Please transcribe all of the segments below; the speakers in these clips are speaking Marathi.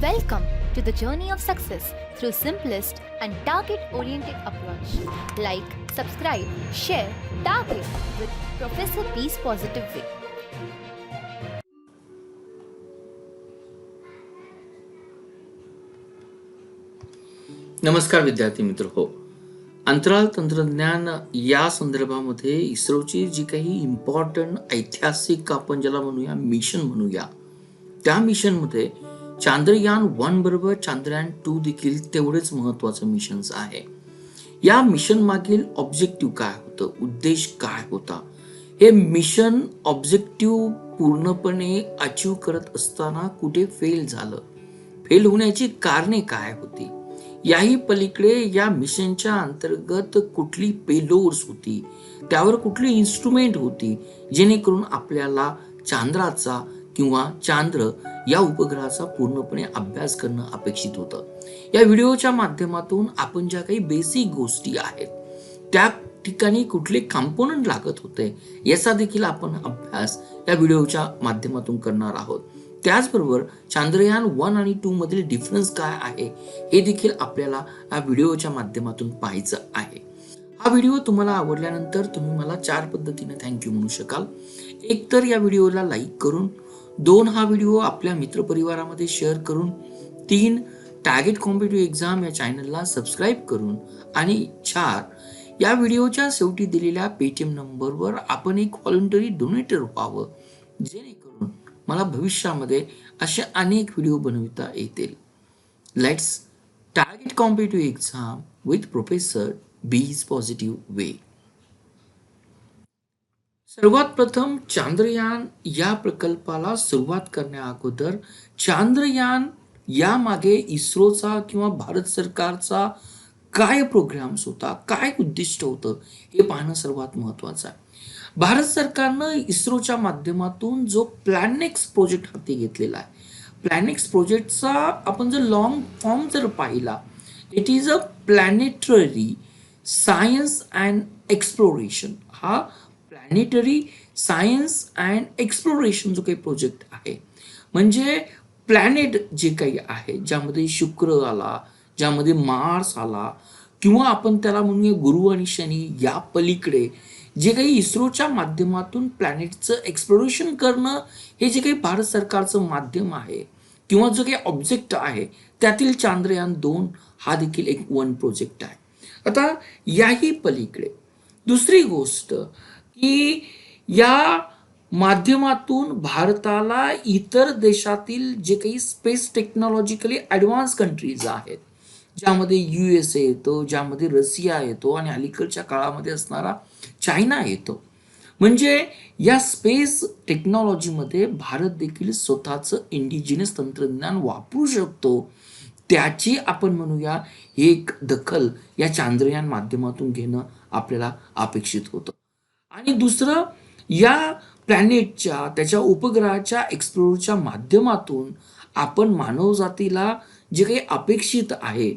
Welcome to the journey of success through simplest and target-oriented approach. Like, subscribe, share, target with Professor P's Positive Way. नमस्कार विद्यार्थी मित्र हो. अंतराळ तंत्रज्ञान या संदर्भामध्ये इस्रोची जी काही इम्पॉर्टंट ऐतिहासिक आपण ज्याला म्हणूया मिशन म्हणूया, त्या मिशनमध्ये चांद्रयान 1 बरोबर चांद्रयान 2 देखील तेवढेच महत्वाचं मिशन्स आहे. या मिशन मागील ऑब्जेक्टिव्ह काय होतं, उद्देश काय होता, हे मिशन ऑब्जेक्टिव्ह पूर्णपणे अचीव करत असताना कुठे फेल झालं, फेल होण्याची कारणे काय होती, याही पलीकडे या मिशनच्या अंतर्गत कुठली पेलोड्स होती, त्यावर कुठली इन्स्ट्रुमेंट होती, जेणेकरून आपल्याला चांद्राचा किंवा चांद्र या उपग्रहाचा पूर्णपणे अभ्यास करणं अपेक्षित होतं. या व्हिडिओच्या माध्यमातून आपण ज्या काही बेसिक गोष्टी आहेत, त्या ठिकाणी कुठले कंपोनंट लागत होते, याचा देखील आपण अभ्यास या व्हिडिओच्या माध्यमातून करणार आहोत. त्याचबरोबर चांद्रयान 1 आणि 2 मधील डिफरन्स काय आहे हे देखील आपल्याला या व्हिडिओच्या माध्यमातून पाहायचं आहे. हा व्हिडिओ तुम्हाला आवडल्यानंतर तुम्ही मला 4 पद्धतीने थँक्यू म्हणू शकाल. एक तर या व्हिडिओला लाईक करून, 2 हा व्हिडिओ आपल्या मित्रपरिवारामध्ये शेअर करून, 3 टार्गेट कॉम्पिटिटिव्ह एक्झाम या चॅनलला सबस्क्राईब करून, आणि 4 या व्हिडिओच्या शेवटी दिलेल्या पेटीएम नंबरवर आपण एक व्हॉलंटरी डोनेटर व्हावं, जेणेकरून मला भविष्यामध्ये असे अनेक व्हिडिओ बनविता येतील. Let's target competitive exam with professor बीज पॉझिटिव्ह वे. सर्वात प्रथम चांद्रयान या प्रकल्पाला सुरुवात करण्या अगोदर चांद्रयान या मागे इस्रोचा किंवा भारत सरकारचा काय प्रोग्राम्स होता, काय उद्दिष्ट होतं, हे पाहणं सर्वात महत्वाचं आहे. भारत सरकारनं इस्रोच्या माध्यमातून जो प्लॅनेक्स प्रोजेक्ट हाती घेतलेला आहे, प्लॅनेक्स प्रोजेक्टचा आपण जर लॉंग फॉर्म जर पाहिला, it is a planetary science and exploration. हा प्लॅनेटरी सायन्स अँड एक्सप्लोरेशन जो काही प्रोजेक्ट आहे, म्हणजे प्लॅनेट जे काही आहे, ज्यामध्ये शुक्र आला, ज्यामध्ये मार्स आला, किंवा आपण त्याला म्हणूया गुरु आणि शनी, या पलीकडे जे काही इस्रोच्या माध्यमातून प्लॅनेटचं एक्सप्लोरेशन करणं, हे जे काही भारत सरकारचं माध्यम आहे किंवा जो काही ऑब्जेक्ट आहे, त्यातील चांद्रयान 2 हा देखील एक 1 प्रोजेक्ट आहे. आता याही पलीकडे दुसरी गोष्ट की या माध्यमातून भारताला इतर देशातील जे काही स्पेस टेक्नॉलॉजिकली ॲडव्हान्स कंट्रीज आहेत, ज्यामध्ये USA येतो, ज्यामध्ये रशिया येतो, आणि अलीकडच्या काळामध्ये असणारा चायना येतो. म्हणजे या स्पेस टेक्नॉलॉजीमध्ये भारत देखील स्वतःचं इंडिजिनस तंत्रज्ञान वापरू शकतो, त्याची आपण म्हणूया एक दखल या चांद्रयान माध्यमातून घेणं आपल्याला अपेक्षित होतं. आणि दुसरं, या प्लॅनेटच्या, त्याच्या उपग्रहाच्या एक्सप्लोरच्या माध्यमातून आपण मानवजातीला जे काही अपेक्षित आहे,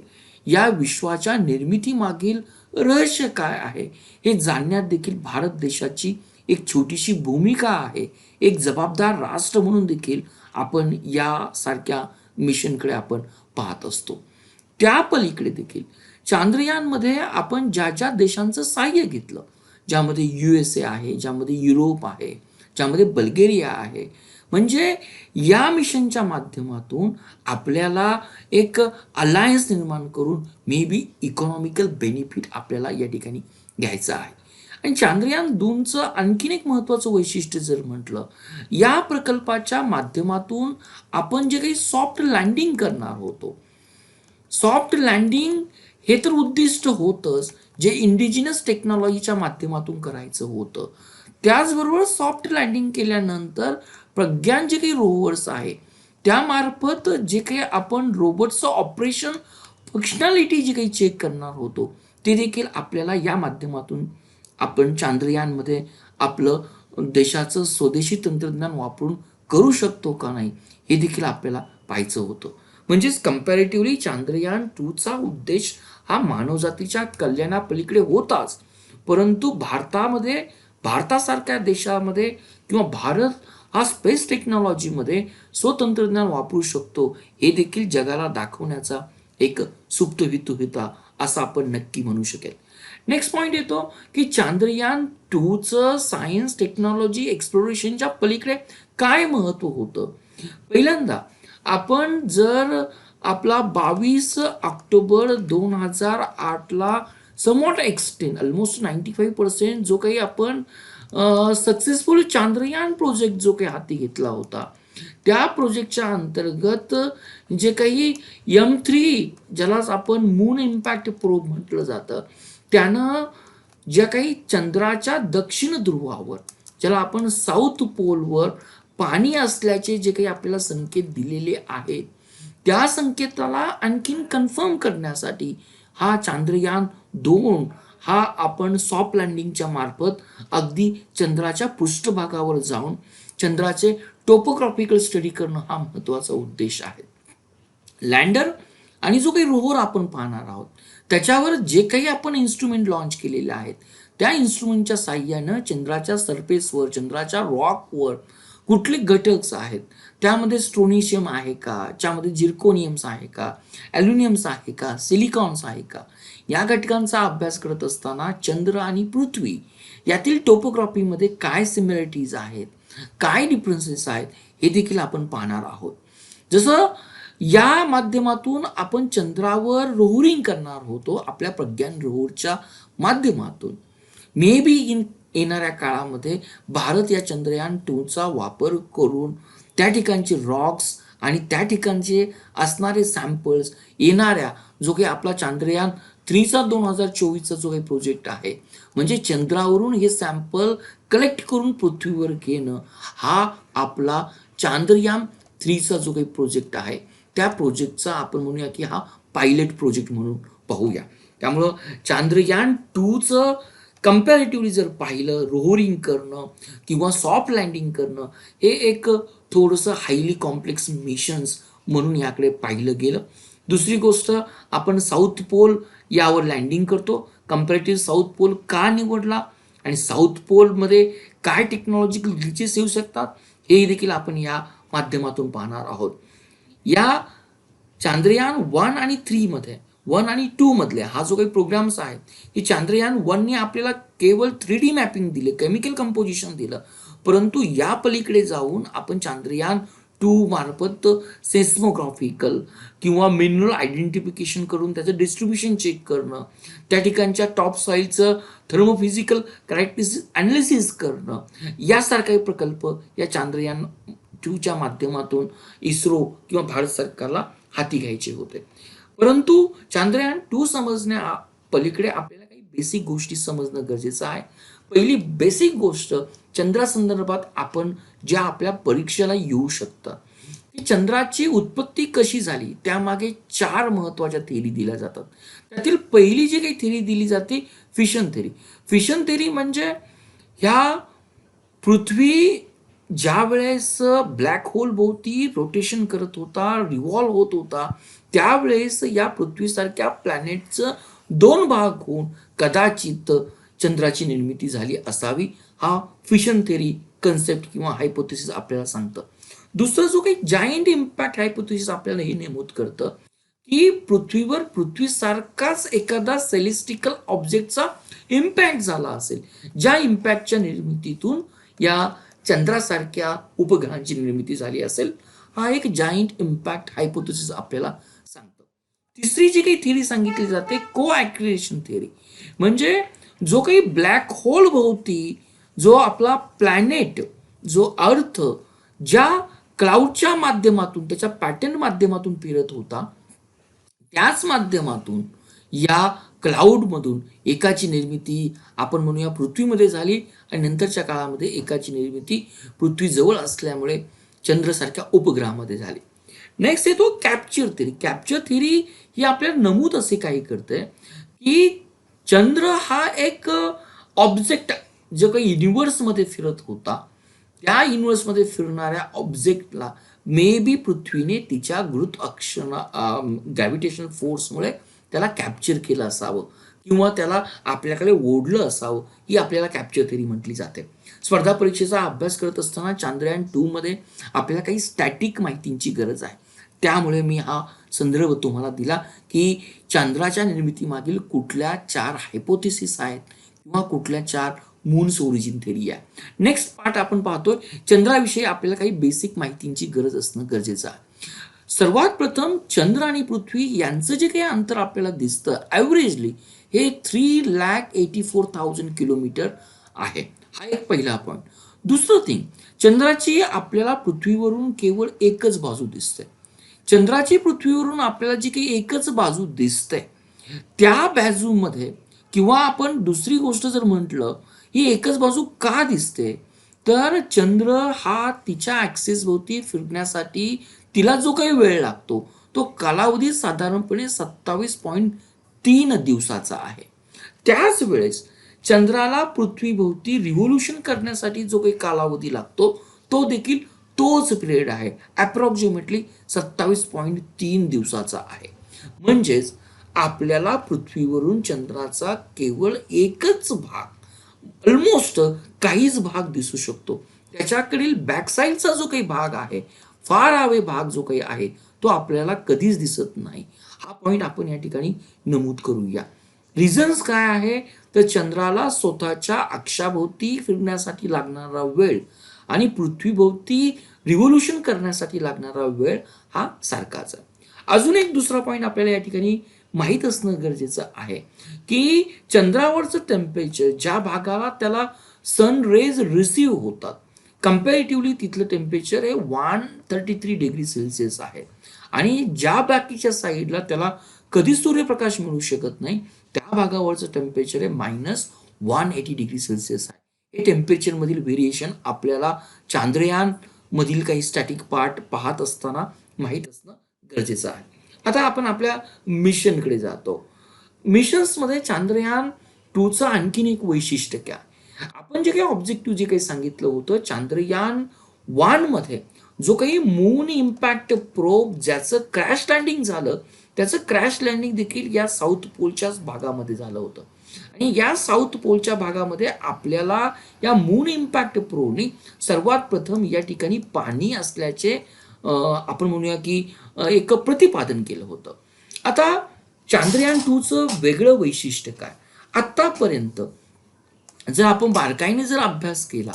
या विश्वाच्या निर्मितीमागील रहस्य काय आहे, हे जाणण्यात देखील भारत देशाची एक छोटीशी भूमिका आहे. एक जबाबदार राष्ट्र म्हणून देखील आपण यासारख्या मिशनकडे आपण पाहत असतो. त्या पलीकडे देखील चांद्रयानमध्ये आपण ज्या ज्या देशांचं सहाय्य घेतलं, ज्यामध्ये USA आहे, ज्यामध्ये युरोप आहे, ज्यामध्ये बल्गेरिया आहे, म्हणजे या मिशनच्या माध्यमातून आपल्याला एक अलायन्स निर्माण करून मे बी इकॉनॉमिकल बेनिफिट आपल्याला या ठिकाणी घ्यायचं आहे. आणि चांद्रयान 2चं आणखीन एक महत्त्वाचं वैशिष्ट्य जर म्हटलं, या प्रकल्पाच्या माध्यमातून आपण जे काही सॉफ्ट लँडिंग करणार होतो, सॉफ्ट लँडिंग हे तर उद्दिष्ट होतंच, जे इंडिजिनस टेक्नॉलॉजीच्या माध्यमातून करायचं होतं. त्याचबरोबर सॉफ्ट लँडिंग केल्यानंतर प्रज्ञान जे काही रोवर्स आहे, त्यामार्फत जे काही आपण रोबोटचं ऑपरेशन फंक्शनॅलिटी जी काही चेक करणार होतो, ते देखील आपल्याला या माध्यमातून आपण चांद्रयानमध्ये आपलं देशाचं स्वदेशी तंत्रज्ञान वापरून करू शकतो का नाही, हे देखील आपल्याला पाहायचं होतं. म्हणजेच कंपॅरेटिव्हली चांद्रयान 2चा उद्देश हा मानवजातीच्या कल्याणापलीकडे होताच, परंतु भारतासारख्या देशामध्ये किंवा भारत हा स्पेस टेक्नॉलॉजीमध्ये स्वतंत्रज्ञान वापरू शकतो हे देखील जगाला दाखवण्याचा एक सुप्त हेतू होता असं आपण नक्की म्हणू शकेल. नेक्स्ट पॉइंट येतो की चांद्रयान 2चं सायन्स टेक्नॉलॉजी एक्सप्लोरेशनच्या पलीकडे काय महत्व होतं. पहिल्यांदा आपण जर आपला 22 ऑक्टोबर 2008ला समवॉट एक्सटेंड ऑलमोस्ट 95% जो काही आपण सक्सेसफुल चांद्रयान प्रोजेक्ट जो काही हाती घेतला होता त्या प्रोजेक्टच्या अंतर्गत जे काही M3 ज्यालाच आपण मून इम्पॅक्ट प्रोब म्हटलं जातं त्यानं ज्या काही चंद्राच्या दक्षिण ध्रुवावर ज्याला आपण साऊथ पोलवर पाणी असल्याचे जे काही आपल्याला संकेत दिलेले आहेत त्या संकेताला आणखीन कन्फर्म करण्यासाठी हा चांद्रयान 2 हा आपण सॉफ्ट लँडिंगच्या मार्फत अगदी चंद्राच्या पृष्ठभागावर जाऊन चंद्राचे टोपोग्राफिकल स्टडी करणं हा महत्वाचा उद्देश आहे. लँडर आणि जो काही रोव्हर आपण पाहणार आहोत त्याच्यावर जे काही आपण इन्स्ट्रुमेंट लॉन्च केलेले आहेत त्या इन्स्ट्रुमेंटच्या साह्यानं चंद्राच्या सरफेसवर चंद्राच्या रॉकवर कुठले घटक आहेत त्यामध्ये स्ट्रोनिशियम आहे का, त्यामध्ये जिर्कोनियम्स आहे का, ॲल्युमिनियम्स आहे का, सिलिकॉन्स आहे का, या घटकांचा अभ्यास करत असताना चंद्र आणि पृथ्वी यातील टोपोग्राफीमध्ये काय सिमिलरिटीज आहेत, काय डिफरन्सेस आहेत हे देखील आपण पाहणार आहोत. जसं या माध्यमातून आपण चंद्रावर रोहरिंग करणार होतो आपल्या प्रज्ञान रोव्हरच्या माध्यमातून. मे बी येणाऱ्या काळामध्ये भारत या चांद्रयान 2चा वापर करून त्या ठिकाणचे रॉक्स आणि त्या ठिकाणचे असणारे सॅम्पल्स येणाऱ्या जो काही आपला चांद्रयान 3चा 2024चा जो काही प्रोजेक्ट आहे म्हणजे चंद्रावरून हे सॅम्पल कलेक्ट करून पृथ्वीवर घेणं हा आपला चांद्रयान 3चा जो काही प्रोजेक्ट आहे त्या प्रोजेक्टचा आपण म्हणूया की हा पायलट प्रोजेक्ट म्हणून पाहूया. त्यामुळं चांद्रयान 2चं कम्पॅरेटिव्हली जर पाहिलं रोहरिंग करणं किंवा सॉफ्ट लँडिंग करणं हे एक थोडंसं हायली कॉम्प्लेक्स मिशन्स म्हणून याकडे पाहिलं गेलं. दुसरी गोष्ट आपण साऊथ पोल यावर लँडिंग करतो. कम्पॅरेटिव्ह साऊथ पोल का निवडला आणि साऊथ पोलमध्ये काय टेक्नॉलॉजिकल ग्लिचेस येऊ शकतात हे देखील आपण या माध्यमातून पाहणार आहोत. या चांद्रयान 1 आणि 3 मध्ये 1 आणि 2 मधले हा जो काही प्रोग्राम्स आहे की चांद्रयान 1ने आपल्याला केवळ 3D मॅपिंग दिले, केमिकल कंपोजिशन दिलं, परंतु या पलीकडे जाऊन आपण चांद्रयान 2 मार्फत सेस्मोग्राफिकल किंवा मिनरल आयडेंटिफिकेशन करून त्याचं डिस्ट्रीब्युशन चेक करणं, त्या ठिकाणच्या टॉप सॉईलचं थर्मोफिजिकल कॅरेक्टरिस्टिक्स ॲनालिसिस करणं यासारखे प्रकल्प या चांद्रयान 2च्या माध्यमातून इस्रो किंवा भारत सरकारला हाती घ्यायचे होते. परंतु चांद्रयान 2 समजण्या पलीकडे आपल्याला काही बेसिक गोष्टी समजणं गरजेचं आहे. पहिली बेसिक गोष्ट चंद्रासंदर्भात आपण ज्या आपल्या परीक्षेला येऊ शकतात की चंद्राची उत्पत्ती कशी झाली त्यामागे 4 महत्वाच्या थेरी दिल्या जातात. त्यातील पहिली जी काही थेरी दिली जाते फिशन थेरी. फिशन थेरी म्हणजे ह्या पृथ्वी ज्या वेळेस ब्लॅक होल भोवती रोटेशन करत होता, रिव्हॉल्व होत होता, त्यावेळेस या पृथ्वीसारख्या प्लॅनेटचं 2 भाग होऊन कदाचित चंद्राची निर्मिती झाली असावी. हा फिशन थेरी कन्सेप्ट किंवा हायपोथेसिस आपल्याला सांगतं. दुसरं जो काही जायंट इम्पॅक्ट हायपोथेसिस आपल्याला हे नमूद करतं की पृथ्वीवर पृथ्वीसारखाच एखादा सेलेस्टिकल ऑब्जेक्टचा इम्पॅक्ट झाला असेल, ज्या इम्पॅक्टच्या निर्मितीतून या चंद्रासारख्या उपग्रहांची निर्मिती झाली असेल. हा एक जायंट इम्पॅक्ट हायपोथेसिस आपल्याला सांगतो. तिसरी जी काही थिअरी सांगितली जाते को ॲक्रिलेशन थिअरी, म्हणजे जो काही ब्लॅक होल भोवती जो आपला प्लॅनेट जो अर्थ ज्या क्लाउडच्या माध्यमातून त्याच्या पॅटर्न माध्यमातून फिरत होता त्याच माध्यमातून या क्लाउडमधून एकाची निर्मिती आपण म्हणूया पृथ्वीमध्ये झाली आणि नंतरच्या काळामध्ये एकाची निर्मिती पृथ्वीजवळ असल्यामुळे चंद्रसारख्या उपग्रहामध्ये झाली. नेक्स्ट येतो कॅप्चर थिअरी. कॅप्चर थिअरी ही आपल्याला नमूद असे काही करते की चंद्र हा एक ऑब्जेक्ट जो काही युनिव्हर्समध्ये फिरत होता त्या युनिव्हर्समध्ये फिरणाऱ्या ऑब्जेक्टला मे बी पृथ्वीने तिच्या गुरुत्वाकर्षण ग्रॅव्हिटेशनल फोर्समुळे त्याला कॅप्चर केलं असावं. किंवा त्याला आपल्याकडे ओढलं असावं, ही आपल्याला कॅप्चर थेअरी म्हटली जाते. स्पर्धा परीक्षेचा अभ्यास करत असताना चांद्रयान 2 मध्ये आपल्याला काही स्टॅटिक माहितींची गरज आहे. त्यामुळे मी हा संदर्भ तुम्हाला दिला की चंद्राच्या निर्मितीमागील कुठल्या 4 हायपोथेसिस आहेत किंवा कुठल्या 4 मून्स ओरिजिन थेरी आहे. नेक्स्ट पार्ट आपण पाहतोय, चंद्राविषयी आपल्याला काही बेसिक माहितींची गरज असणं गरजेचं आहे. सर्वात प्रथम चंद्र आणि पृथ्वी यांचं जे काही अंतर आपल्याला दिसतं ॲव्हरेजली हे 3,84,000 किलोमीटर आहे. हा एक पहिला पॉईंट. दुसरं थिंग, चंद्राची आपल्याला पृथ्वीवरून केवळ एकच बाजू दिसते. चंद्राची पृथ्वीवरून आपल्याला जी काही एकच बाजू दिसते त्या बाजूमध्ये, किंवा आपण दुसरी गोष्ट जर म्हटलं, ही एकच बाजू का दिसते, तर चंद्र हा तिच्या ॲक्सिस भोवती फिरण्यासाठी तिला जो काही वेळ लागतो तो कालावधी साधारणपणे 27.3 दिवसाचा आहे. त्याच वेळेस चंद्राला पृथ्वीभोवती रिव्होल्यूशन करण्यासाठी जो काही कालावधी लागतो तो देखील तोच पिरियड आहे, अप्रॉक्सिमेटली 27.3 दिवसाचा आहे. म्हणजेच आपल्याला पृथ्वीवरून चंद्राचा केवळ एकच भाग, ऑलमोस्ट काहीच भाग दिसू शकतो. त्याच्याकडील बॅकसाईडचा जो काही भाग आहे, फार अवे भाग जो काही आहे, तो आपल्याला कधीच दिसत नाही. हा पॉइंट आपण या ठिकाणी नमूद करूया. रिझन्स काय आहे, तर चंद्राला स्वतःच्या अक्षाभोवती फिरण्यासाठी लागणारा वेळ आणि पृथ्वीभोवती रिव्होल्यूशन करण्यासाठी लागणारा वेळ हा सारखाच आहे. अजून एक दुसरा पॉईंट आपल्याला या ठिकाणी माहीत असणं गरजेचं आहे की चंद्रावरचं टेम्परेचर, ज्या भागाला त्याला सन रेज रिसीव्ह होतात, कम्पॅरेटिव्हली तिथलं टेम्परेचर हे 133 डिग्री सेल्सिअस आहे. आणि ज्या बाकीच्या साईडला त्याला कधी सूर्यप्रकाश मिळू शकत नाही त्या भागावरचं टेम्परेचर आहे -180 डिग्री सेल्सिअस आहे. हे टेम्परेचरमधील व्हेरिएशन आपल्याला चांद्रयान मधील काही स्टॅटिक पार्ट पाहत असताना माहीत असणं गरजेचं आहे. आता आपण आपल्या मिशनकडे जातो. मिशन्समध्ये चांद्रयान 2चं आणखीन एक वैशिष्ट्य काय, आपण जे काही ऑब्जेक्टिव्ह जे काही सांगितलं होतं, चांद्रयान 1 मध्ये जो काही मून इम्पॅक्ट प्रोब ज्याचं क्रॅश लँडिंग झालं, त्याचं क्रॅश लँडिंग देखील या साऊथ पोलच्याच भागामध्ये झालं होतं. आणि या साऊथ पोलच्या भागामध्ये आपल्याला या मून इम्पॅक्ट प्रोबनी सर्वात प्रथम या ठिकाणी पाणी असल्याचे आपण म्हणूया की एक प्रतिपादन केलं होतं. आता चांद्रयान 2चं वेगळं वैशिष्ट्य काय, आत्तापर्यंत जर आपण बारकाईने जर अभ्यास केला,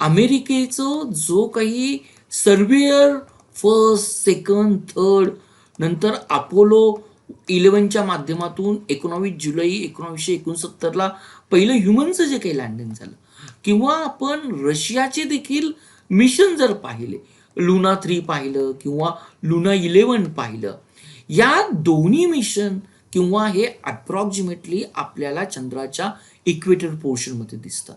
अमेरिकेचं जो काही सर्वेयर फर्स्ट, सेकंड, थर्ड, नंतर अपोलो 11च्या माध्यमातून 19 जुलै 1969ला पहिलं ह्युमनचं जे काही लँडिंग झालं, किंवा आपण रशियाचे देखील मिशन जर पाहिले, लुना 3 पाहिलं किंवा लुना 11 पाहिलं, या दोन्ही मिशन किंवा हे अप्रॉक्सिमेटली आपल्याला चंद्राच्या इक्वेटर पोर्शनमध्ये दिसतात.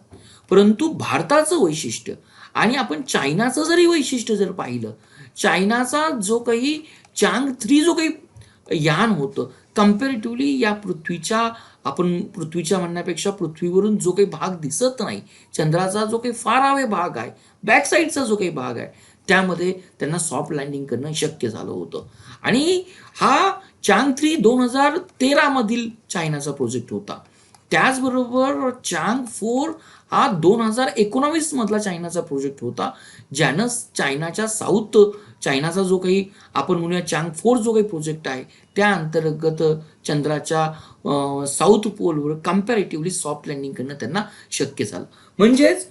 परंतु भारताचं वैशिष्ट्य आणि आपण चायनाचं जरी वैशिष्ट्य जर पाहिलं, चायनाचा जो काही चांग 3 जो काही यान होतं, कम्पॅरेटिव्हली या पृथ्वीच्या म्हणण्यापेक्षा पृथ्वीवरून जो काही भाग दिसत नाही, चंद्राचा जो काही फार अवे भाग आहे, बॅक साईडचा जो काही भाग आहे, त्यामध्ये त्यांना सॉफ्ट लँडिंग करणं शक्य झालं होतं. आणि हा चांग 3 2013 मधील चायनाचा प्रोजेक्ट होता. त्याचबरोबर चांग 4 हा 2019 मधला चायनाचा प्रोजेक्ट होता, ज्यानं चायनाचा जो काही आपण म्हणूया चांग 4 जो काही प्रोजेक्ट आहे, त्या अंतर्गत चंद्राच्या साऊथ पोलवर कम्पॅरेटिव्हली सॉफ्ट लँडिंग करणं त्यांना शक्य झालं. म्हणजेच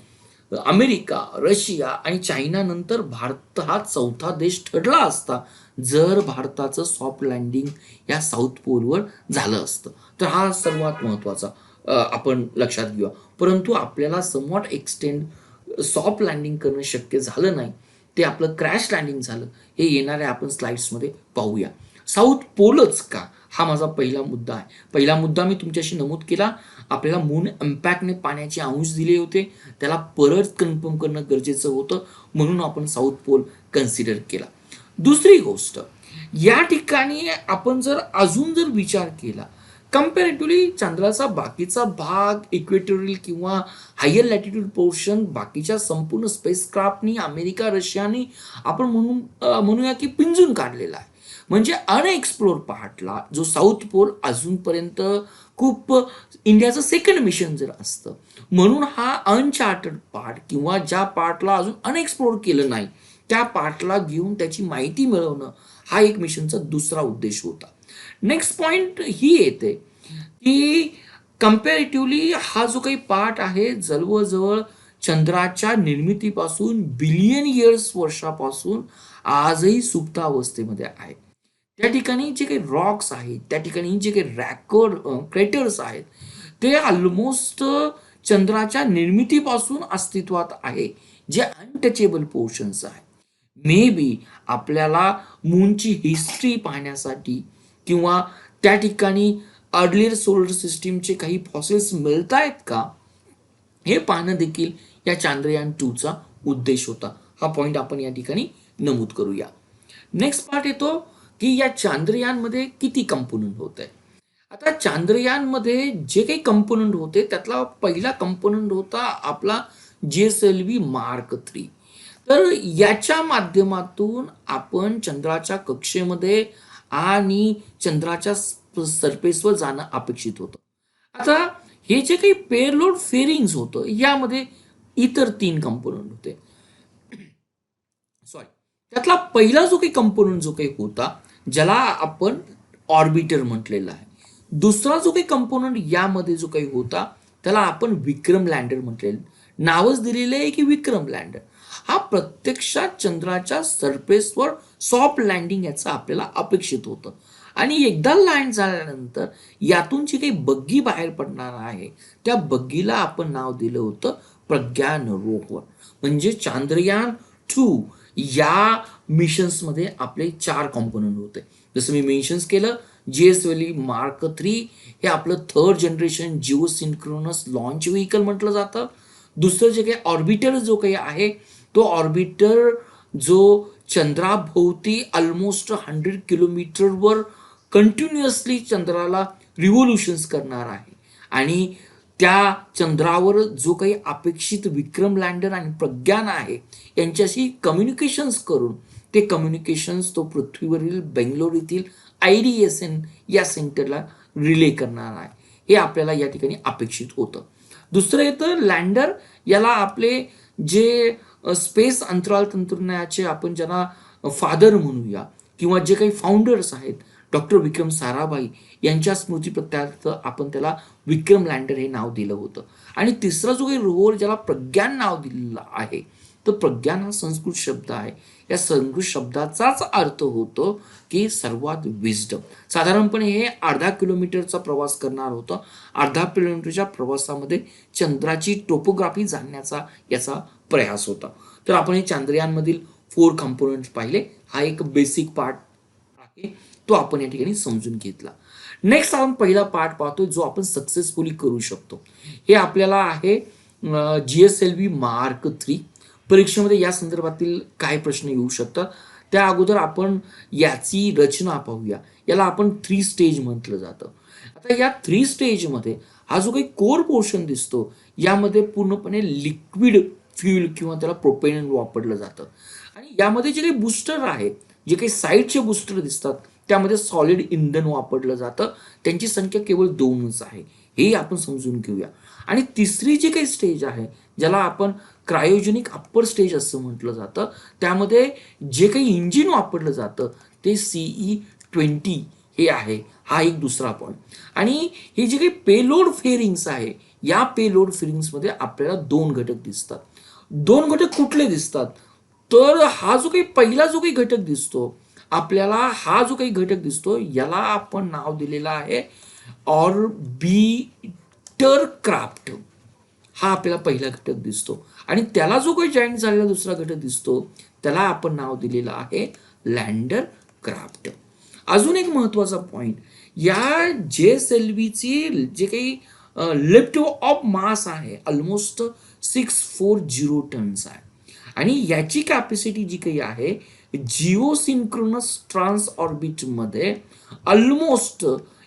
अमेरिका, रशिया आणि चायना नंतर भारत हा चौथा देश ठरला असता जर भारताचं सॉफ्ट लँडिंग या साऊथ पोलवर झालं असतं. तर हा सर्वात महत्त्वाचा आपण लक्षात घेऊया. परंतु आपल्याला समवॉट एक्सटेंड सॉफ्ट लँडिंग करणं शक्य झालं नाही, ते आपलं क्रॅश लँडिंग झालं. हे येणाऱ्या आपण स्लाइड्समध्ये पाहूया. साऊथ पोलच का, हा माझा पहिला मुद्दा आहे. पहिला मुद्दा मी तुमच्याशी नमूद केला, आपल्याला मून इम्पॅक्टने पाण्याचे अंश दिले होते, त्याला परत कन्फर्म करणं गरजेचं होतं, म्हणून आपण साऊथ पोल कन्सिडर केला. दुसरी गोष्ट, या ठिकाणी आपण जर अजून जर विचार केला, कम्पॅरेटिव्हली चंद्राचा बाकीचा भाग इक्वेटोरियल किंवा हायर लॅटिट्यूड पोर्शन बाकीच्या संपूर्ण स्पेसक्राफ्टनी अमेरिका, रशियानी आपण म्हणूया की पिंजून काढलेला आहे. म्हणजे अनएक्सप्लोर पार्टला जो साऊथ पोल अजूनपर्यंत खूप इंडियाचं सेकंड मिशन जर असतं, म्हणून हा अनचार्टड पार्ट किंवा ज्या पार्टला अजून अनएक्सप्लोर केलं नाही त्या पार्टला घेऊन त्याची माहिती मिळवणं हा एक मिशनचा दुसरा उद्देश होता. नेक्स्ट पॉइंट ही येते की कम्पॅरेटिव्हली हा जो काही पार्ट आहे जवळजवळ चंद्राच्या निर्मितीपासून बिलियन इयर्स वर्षापासून आजही सुप्तावस्थेमध्ये आहे. त्या ठिकाणी जे काही रॉक्स आहेत, त्या ठिकाणी जे काही क्रेटर्स आहेत, ते ऑलमोस्ट चंद्राच्या निर्मितीपासून अस्तित्वात आहे, जे अनटचेबल पोर्शन्स आहेत. मे बी आपल्याला मूनची हिस्ट्री पाहण्यासाठी किंवा त्या ठिकाणी अर्लियर सोलर सिस्टीमचे काही फॉसिल्स मिळत आहेत का, हे पाहणं देखील या चांद्रयान 2चा उद्देश होता. हा पॉइंट आपण या ठिकाणी नमूद करूया. नेक्स्ट पार्ट येतो की या चांद्रयानमध्ये किती कंपोनंट होत आहे. आता चांद्रयानमध्ये जे काही कंपोनंट होते त्यातला पहिला कंपोनंट होता आपला GSLV Mark 3. तर याच्या माध्यमातून आपण चंद्राच्या कक्षेमध्ये आणि चंद्राच्या सरफेसवर जाणं अपेक्षित होतं. आता हे जे काही पेअरलोड फेरिंग्स होतं यामध्ये इतर 3 कंपोनंट होते. सॉरी, त्यातला पहिला जो काही कंपोनंट जो काही होता ज्याला आपण ऑर्बिटर म्हटलेला आहे. दुसरा जो काही कंपोनंट यामध्ये जो काही होता त्याला आपण विक्रम लँडर म्हटलेलं, नावच दिलेलं आहे की विक्रम लँडर. हा प्रत्यक्षात चंद्राच्या सरफेसवर सॉफ्ट लँडिंग याचं आपल्याला अपेक्षित होतं. आणि एकदा लँड झाल्यानंतर यातून जी काही बग्गी बाहेर पडणार आहे त्या बग्गीला आपण नाव दिलं होतं प्रज्ञान रोव्हर. म्हणजे चांद्रयान 2 या मिशन्समध्ये आपले 4 कॉम्पोनंट होते. जसं मी मेन्शन्स केलं, GSLV Mark 3 हे आपलं 3rd generation Jio synchronous launch vehicle म्हटलं जातं. दुसरं जे काही ऑर्बिटर जो काही आहे तो ऑर्बिटर जो चंद्राभोवती ऑलमोस्ट 100 किलोमीटरवर कंटिन्युअसली चंद्राला रिव्होल्युशन्स करणार आहे. आणि त्या चंद्रावर जो काही अपेक्षित विक्रम लँडर आणि प्रज्ञान आहे यांच्याशी कम्युनिकेशन्स करून ते कम्युनिकेशन्स तो पृथ्वीवरील बेंगलोर येथील IDSN या सेंटरला रिले करणार आहे, हे आपल्याला या ठिकाणी अपेक्षित होतं. दुसरं येतं लँडर. याला आपले जे स्पेस अंतराळ तंत्रज्ञानाचे आपण ज्यांना फादर म्हणूया किंवा जे काही फाउंडर्स आहेत डॉक्टर विक्रम साराभाई यांच्या स्मृतीप्रित्यर्थ आपण त्याला विक्रम लँडर हे नाव दिलं होतं. आणि तिसरा जो काही रोव्हर ज्याला प्रज्ञान नाव दिलेलं आहे, तर प्रज्ञान हा संस्कृत शब्द आहे. या संस्कृत शब्दाचाच अर्थ होतो की सर्वात विजडम. साधारणपणे हे 1/2 किलोमीटरचा प्रवास करणार होतं. 1/2 किलोमीटरच्या प्रवासामध्ये चंद्राची टोपोग्राफी जाणण्याचा याचा प्रयास होता. तर आपण हे चांद्रयानमधील 4 कंपोनंट्स पाहिले. हा एक बेसिक पार्ट आहे, तो आपण या ठिकाणी समजून घेतला. नेक्स्ट आपण पहिला पार्ट पाहतोय जो आपण सक्सेसफुली करू शकतो. हे आपल्याला आहे GSLV Mark 3. परीक्षेमध्ये या संदर्भातील काय प्रश्न येऊ शकतात त्या अगोदर आपण याची रचना पाहूया. याला आपण 3 स्टेज म्हटलं जातं. आता या 3 स्टेजमध्ये हा जो काही कोर पोर्शन दिसतो यामध्ये पूर्णपणे लिक्विड फ्युल किंवा त्याला प्रोपेनंट वापरलं जातं. आणि यामध्ये जे काही बूस्टर आहे, जे काही साईडचे बूस्टर दिसतात त्यामध्ये सॉलिड इंधन वापरलं जातं. त्यांची संख्या केवळ 2च आहे, हे आपण समजून घेऊया. आणि तिसरी जी काही स्टेज आहे ज्याला आपण क्रायोजेनिक अप्पर स्टेज असं म्हटलं जातं, त्यामध्ये जे काही इंजिन वापरलं जातं ते CE-20 हे आहे. हा एक दुसरा पॉईंट. आणि हे जे काही पेलोड फेरिंग्स आहे या पेलोड फेरिंग्समध्ये आपल्याला 2 घटक दिसतात. 2 घटक कुठले दिसतात, तर हा जो काही पहिला जो काही घटक दिसतो आपल्याला, हा जो काही घटक दिसतो याला आपण नाव दिलेलं आहे ऑर्बिटर क्राफ्ट. हा आपल्याला पहिला घटक दिसतो. आणि त्याला जो काही जॉईंट झालेला दुसरा घटक दिसतो त्याला आपण नाव दिलेलं आहे लँडर क्राफ्ट. अजून एक महत्वाचा पॉइंट, या JSLVची जे काही लिफ्ट ऑफ मास आहे ऑलमोस्ट 640 टन्स आहे. आणि याची कॅपॅसिटी जी काही आहे जिओ सिंक्रोनस ट्रान्स ऑर्बिटमध्ये ऑलमोस्ट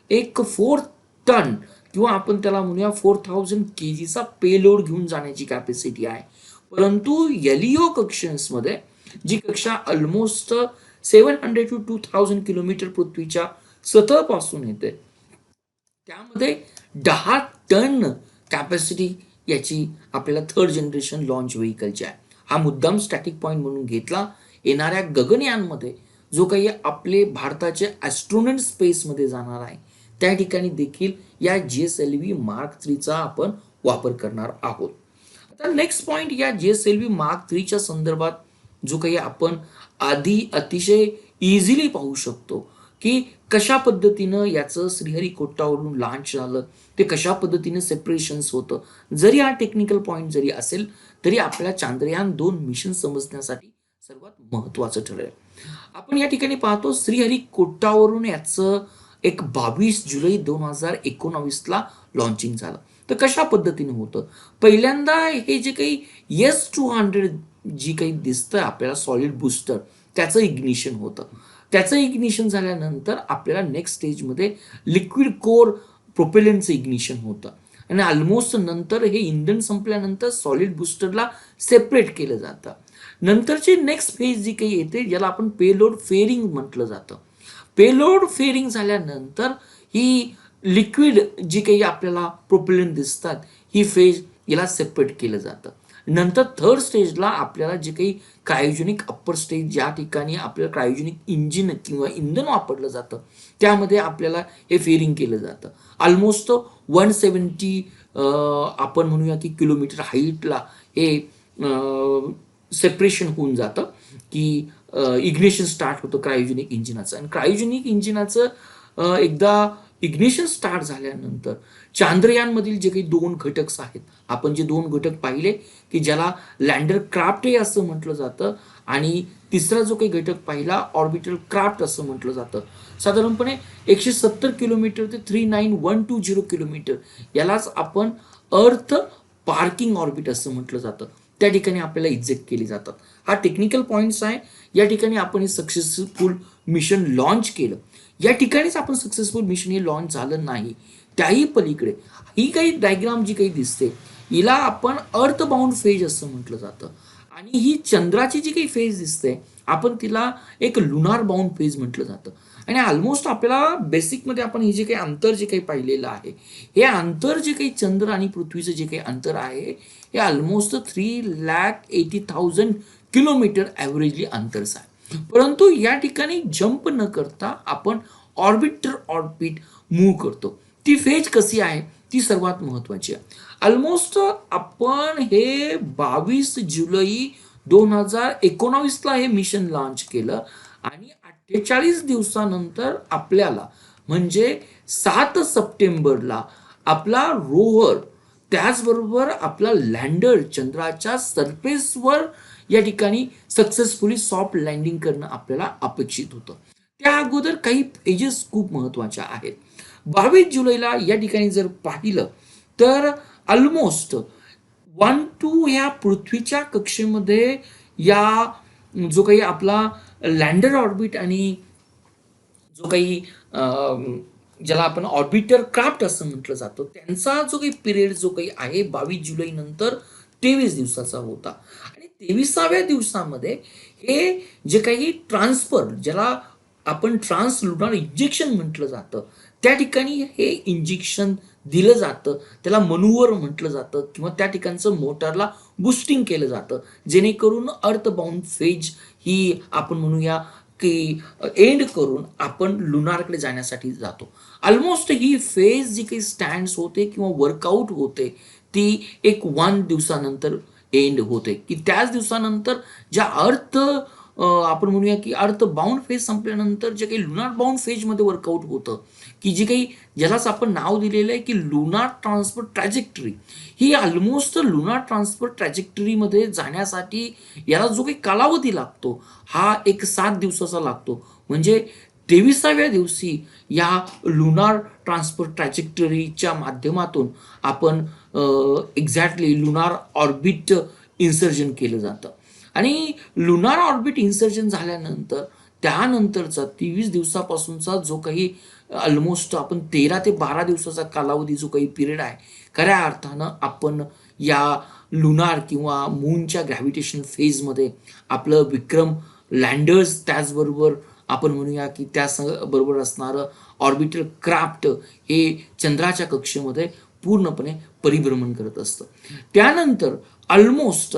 एक 4 टन किंवा आपण त्याला म्हणूया 4000 kgचा पेलोड घेऊन जाण्याची कॅपॅसिटी आहे. परंतु LEO कक्षांमध्ये जी कक्षा ऑलमोस्ट 700 to 2000 किलोमीटर पृथ्वीच्या सतहपासून येते. त्यामध्ये 10 टन कॅपॅसिटी याची आपल्याला थर्ड जनरेशन लॉन्च व्हेकलची आहे. हा मुद्दाम स्टॅटिक पॉईंट म्हणून घेतला. येणाऱ्या गगनयानमध्ये जो काही आपले भारताचे ॲस्ट्रोनॉट स्पेसमध्ये जाणार आहे त्या ठिकाणी देखील या GSLV Mark 3चा आपण वापर करणार आहोत. आता नेक्स्ट पॉईंट या GSLV Mark 3च्या संदर्भात जो काही आपण आधी अतिशय इझिली पाहू शकतो की कशा पद्धतीनं याचं श्रीहरिकोटावरून लॉन्च झालं, ते कशा पद्धतीनं सेपरेशन्स होतं. जरी हा टेक्निकल पॉईंट जरी असेल तरी आपल्या चांद्रयान-2 मिशन समजण्यासाठी सर्वात महत्त्वाचं ठरेल. आपण या ठिकाणी पाहतो श्रीहरिकोटावरून याचं एक 22 जुलै 2019ला लॉन्चिंग झालं. तर कशा पद्धतीने होतं, पहिल्यांदा हे जे काही S-200 जी काही दिसतं आपल्याला सॉलिड बुस्टर त्याचं इग्निशन होतं. त्याचं इग्निशन झाल्यानंतर आपल्याला नेक्स्ट स्टेजमध्ये लिक्विड कोर प्रोपेलंटचं इग्निशन होतं आणि ऑलमोस्ट नंतर हे इंधन संपल्यानंतर सॉलिड बुस्टरला सेपरेट केलं जातं. नंतरची नेक्स्ट फेज जी काही येते ज्याला आपण पेलोड फेअरिंग म्हटलं जातं. पेलोड फेअरिंग झाल्यानंतर ही लिक्विड जी काही आपल्याला प्रोपेलंट दिसतात ही फेज याला सेपरेट केलं जातं. नंतर थर्ड स्टेजला आपल्याला जे काही क्रायोजेनिक अप्पर स्टेज ज्या ठिकाणी आपल्याला क्रायोजेनिक इंजिन किंवा इंधन वापरलं जातं त्यामध्ये आपल्याला हे फेअरिंग केलं जातं. ऑलमोस्ट 170 आपण म्हणूया की किलोमीटर हाईटला हे सेपरेशन होऊन जातं की इग्निशन स्टार्ट होतं क्रायोजेनिक इंजिनाचं. आणि क्रायोजेनिक इंजिनाचं एकदा इग्निशन स्टार्ट झाल्यानंतर चांद्रयानमधील जे काही 2 घटक आहेत, आपण जे 2 घटक पाहिले की ज्याला लँडर क्राफ्ट हे असं म्हटलं जातं आणि तिसरा जो काही घटक पाहिला ऑर्बिटल क्राफ्ट असं म्हटलं जातं. साधारणपणे 170 किलोमीटर ते 39120 किलोमीटर यालाच आपण अर्थ पार्किंग ऑर्बिट असं म्हटलं जातं. त्या ठिकाणी आपल्याला इजेक्ट केली जातात. हा टेक्निकल पॉईंट्स आहे. या ठिकाणी आपण हे सक्सेसफुल मिशन लॉन्च केलं. या ठिकाणीच आपण सक्सेसफुल मिशन हे लॉन्च झालं नाही, त्याही पलीकडे ही काही डायग्राम जी काही दिसते हिला आपण अर्थ बाउंड फेज असं म्हटलं जातं आणि ही चंद्राची जी काही फेज दिसते आपण तिला एक लुनार बाउंड फेज म्हटलं जातं. आणि ऑलमोस्ट आपल्याला बेसिकमध्ये आपण हे जे काही अंतर जे काही पाहिलेलं आहे हे अंतर जे काही चंद्र आणि पृथ्वीचं जे काही अंतर आहे हे ऑलमोस्ट 3,80,000 किलोमीटर ॲव्हरेजली अंतरच आहे. परंतु या ठिकाणी जंप न करता आपण ऑर्बिट मूव्ह करतो. ती फेज कशी आहे ती सर्वात महत्त्वाची आहे. ऑलमोस्ट आपण हे 22 जुलै 2019ला हे मिशन लॉन्च केलं आणि 48 दिवसानंतर आपल्याला म्हणजे 7 सप्टेंबरला आपला रोव्हर त्याचबरोबर आपला लँडर चंद्राच्या सरफेसवर या ठिकाणी सक्सेसफुली सॉफ्ट लँडिंग करणं आपल्याला अपेक्षित होतं. त्या अगोदर काही फेजेस खूप महत्त्वाच्या आहेत. 22 जुलैला या ठिकाणी जर पाहिलं तर ऑलमोस्ट 1-2 ह्या पृथ्वीच्या कक्षेमध्ये या जो काही आपला लँडर ऑर्बिट आणि जो काही ज्याला आपण ऑर्बिटर क्राफ्ट असं म्हटलं जातं त्यांचा जो काही पिरियड जो काही आहे 22 जुलै नंतर 23 दिवसाचा होता. आणि 23व्या दिवसामध्ये हे जे काही ट्रान्सफर ज्याला आपण ट्रान्सलुनार इंजेक्शन म्हटलं जातं त्या ठिकाणी हे इंजेक्शन दिलं जातं, त्याला मनूवर म्हटलं जातं किंवा त्या ठिकाणचं मोटारला बुस्टिंग केलं जातं जेणेकरून अर्थ बाउंड फेज ही आपण म्हणूया की एंड करून आपण लुनारकडे जाण्यासाठी जातो. ऑलमोस्ट ही फेज जी काही स्टँड्स होते किंवा वर्कआउट होते ती एक 1 दिवसानंतर एंड होते की त्याच दिवसानंतर ज्या अर्थ आपण म्हणूया की अर्थ बाउंड फेज संपल्यानंतर जे काही लुनार बाउंड फेजमध्ये वर्कआउट होतं की जे काही ज्यालाच आपण नाव दिलेलं आहे की लुनार ट्रान्सफर ट्रॅजेक्टरी. ही ऑलमोस्ट लुनार ट्रान्सफर ट्रॅजेक्टरीमध्ये जाण्यासाठी याला जो काही कालावधी लागतो हा एक 7 दिवसाचा लागतो. म्हणजे 23व्या दिवशी या लुनार ट्रान्सफर ट्रॅजेक्टरीच्या माध्यमातून आपण एक्झॅक्टली लुनार ऑर्बिट इन्सर्जन केलं जातं. आणि लुनार ऑर्बिट इन्सर्जन झाल्यानंतर त्यानंतरचा 23 दिवसापासूनचा जो काही ऑलमोस्ट आपण 13 ते 12 दिवसाचा कालावधी जो काही पिरियड आहे खऱ्या अर्थानं आपण या लुनार किंवा मूनच्या ग्रॅव्हिटेशन फेजमध्ये आपलं विक्रम लँडर्स, त्याचबरोबर आपण म्हणूया की त्या बरोबर असणारं ऑर्बिटर क्राफ्ट हे चंद्राच्या कक्षेमध्ये पूर्णपणे परिभ्रमण करत असतं. त्यानंतर ऑलमोस्ट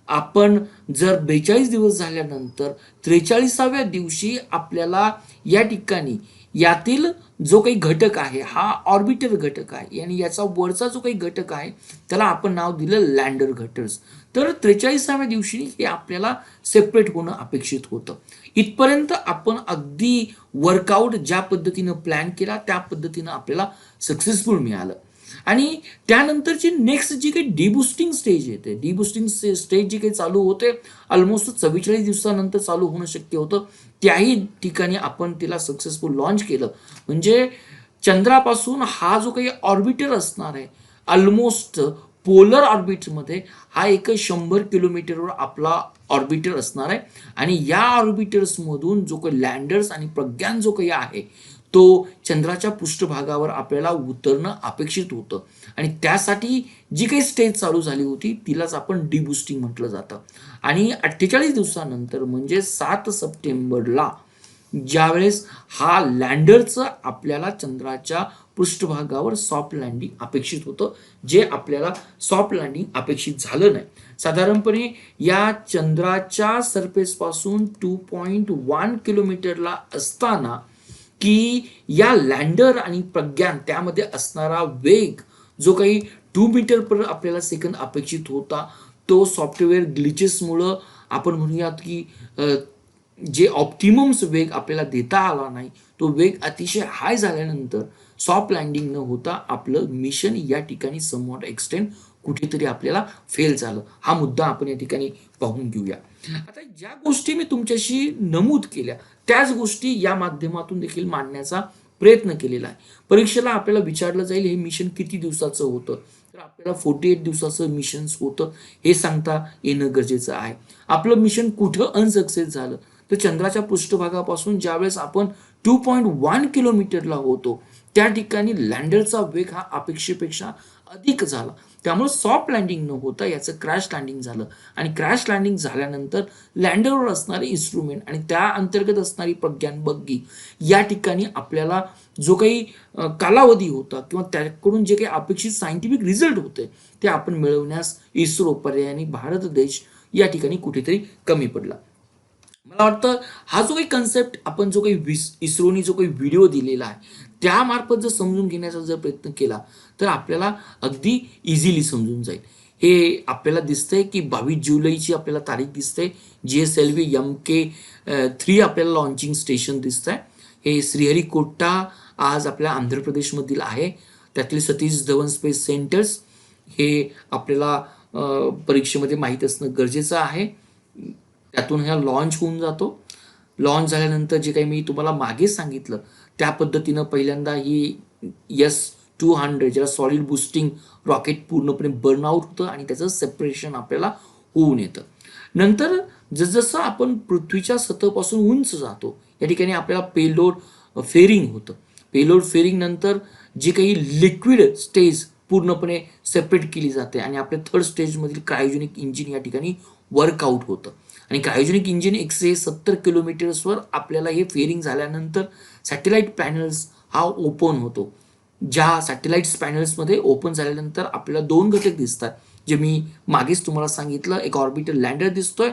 आपण जर 42 दिवस झाल्यानंतर 43व्या दिवशी आपल्याला या ठिकाणी यातील जो काही घटक आहे हा ऑर्बिटर घटक आहे आणि याचा वरचा जो काही घटक आहे त्याला आपण नाव दिलं लँडर घटर्स. तर 43व्या दिवशी हे आपल्याला सेपरेट होणं अपेक्षित होतं. इथपर्यंत आपण अगदी वर्कआउट ज्या पद्धतीनं प्लॅन केला त्या पद्धतीनं आपल्याला सक्सेसफुल मिळालं. आणि त्यानंतरची नेक्स्ट जी काही डिबुस्टिंग स्टेज येते, डिबुस्टिंग स्टेज जी काही चालू होते ऑलमोस्ट 44 दिवसानंतर चालू होणं शक्य होतं. त्याही ठिकाणी आपण तिला सक्सेसफुल लॉन्च केलं. म्हणजे चंद्रापासून हा जो काही ऑर्बिटर असणार आहे ऑलमोस्ट पोलर ऑर्बिटमध्ये हा एक 100 किलोमीटरवर आपला ऑर्बिटर असणार आहे. आणि या ऑर्बिटर्समधून जो काही लँडर्स आणि प्रज्ञान जो काही आहे तो चंद्राच्या पृष्ठभागावर आपल्याला उतरणं अपेक्षित होतं. आणि त्यासाठी जी काही स्टेज चालू झाली होती तिलाच आपण डिबुस्टिंग म्हटलं जातं. आणि 48 दिवसानंतर म्हणजे 7 सप्टेंबरला ज्यावेळेस हा लँडरचं आपल्याला चंद्राच्या पृष्ठभागावर सॉफ्ट लँडिंग अपेक्षित होतं, जे आपल्याला सॉफ्ट लँडिंग अपेक्षित झालं नाही. साधारणपणे या चंद्राच्या सरफेसपासून 2.1 किलोमीटरला असताना की या लँडर आणि प्रज्ञान त्यामध्ये असणारा वेग जो काही 2 मीटर पर आपल्याला सेकंद अपेक्षित होता तो सॉफ्टवेअर ग्लिचेसमुळं आपण म्हणूयात की जे ऑप्टिमम्स वेग आपल्याला देता आला नाही, तो वेग अतिशय हाय झाल्यानंतर सॉफ्ट लँडिंग न होता आपलं मिशन या ठिकाणी समवॉट एक्सटेंड कुठेतरी आपल्याला फेल झालं. हा मुद्दा आपण या ठिकाणी पाहून घेऊया. आता ज्या गोष्टी मी तुमच्याशी नमूद केल्या त्याच गोष्टी या माध्यमातून देखील मांडण्याचा प्रयत्न केलेला आहे. परीक्षेला आपल्याला विचारलं जाईल हे मिशन किती दिवसाचं होतं, तर आपल्याला 48 दिवसाचं मिशन होतं हे सांगता येणं गरजेचं आहे. आपलं मिशन कुठं अनसक्सेस झालं तर चंद्राच्या पृष्ठभागापासून ज्यावेळेस आपण 2.1 किलोमीटरला होतो त्या ठिकाणी लँडरचा वेग हा अपेक्षेपेक्षा अधिक झाला. त्यामुळे सॉफ्ट लँडिंग न होता याचं क्रॅश लँडिंग झालं. आणि क्रॅश लँडिंग झाल्यानंतर लँडरवर असणारे इन्स्ट्रुमेंट आणि त्या अंतर्गत असणारी प्रज्ञान बग्गी या ठिकाणी आपल्याला जो काही कालावधी होता किंवा त्याकडून जे काही अपेक्षित सायंटिफिक रिझल्ट होते ते आपण मिळवण्यास इस्रो पर्यायाने भारत देश या ठिकाणी कुठेतरी कमी पडला. मला वाटतं हा जो काही कन्सेप्ट आपण जो काही इस्रोनी जो काही व्हिडिओ दिलेला आहे त्यामार्फत जर समजून घेण्याचा जर प्रयत्न केला तर आपल्याला अगदी इझिली समजून जाईल. हे आपल्याला दिसतंय की 22 जुलैची आपल्याला तारीख दिसते. GSLV MK3 आपल्याला लॉन्चिंग स्टेशन दिसतंय. हे श्रीहरिकोटा आज आपल्या आंध्र प्रदेशमधील आहे. त्यातले सतीश धवन स्पेस सेंटर्स हे आपल्याला परीक्षेमध्ये माहीत असणं गरजेचं आहे. त्यातून ह्या लॉन्च होऊन जातो. लॉन्च झाल्यानंतर जे काही मी तुम्हाला मागे सांगितलं त्या पद्धतीनं पहिल्यांदा ही S-200 ज्याला सॉलिड बुस्टिंग रॉकेट पूर्णपणे बर्नआउट होतं आणि त्याचं सेपरेशन आपल्याला होऊन येतं. नंतर जसजसं आपण पृथ्वीच्या सतहपासून उंच जातो या ठिकाणी आपल्याला पेलोड फेरिंग होतं. पेलोड फेरिंग नंतर जी काही लिक्विड स्टेज पूर्णपणे सेपरेट केली जाते आणि आपल्या थर्ड स्टेजमधील क्रायोजेनिक इंजिन या ठिकाणी वर्कआउट होतं. आणि क्रायोजेनिक इंजिन 170 किलोमीटर्सवर आपल्याला हे फेरिंग झाल्यानंतर सॅटेलाइट पॅनल्स हा ओपन होतो. ज्या सॅटेलाइट्स पॅनल्समध्ये ओपन झाल्यानंतर आपल्याला 2 घटक दिसतात जे मी मागेच तुम्हाला सांगितलं. एक ऑर्बिटर लँडर दिसतोय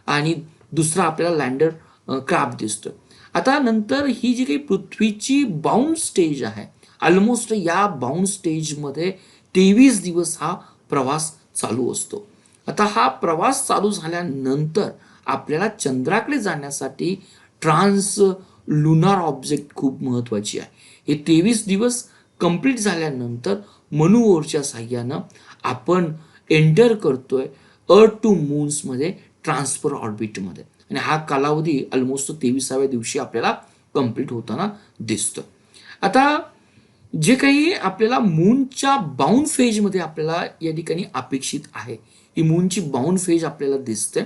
आणि दुसरा आपल्याला लँडर क्राफ्ट दिसतोय. आता नंतर ही जी काही पृथ्वीची बाउंड स्टेज आहे ऑलमोस्ट या बाउंड स्टेजमध्ये 23 दिवस हा प्रवास चालू असतो. आता हा प्रवास चालू झाल्यानंतर आपल्याला चंद्राकडे जाण्यासाठी ट्रान्स लुनार ऑब्जेक्ट खूप महत्त्वाची आहे. हे 23 दिवस कंप्लीट झाल्यानंतर मनुओरच्या साह्यानं आपण एंटर करतोय अर्थ टू मून्समध्ये ट्रान्सफर ऑर्बिटमध्ये. आणि हा कालावधी ऑलमोस्ट 23व्या दिवशी आपल्याला कंप्लीट होताना दिसतो. आता जे काही आपल्याला मूनच्या बाउंड फेजमध्ये आपल्याला या ठिकाणी अपेक्षित आहे ही मूनची बाउंड फेज आपल्याला दिसते.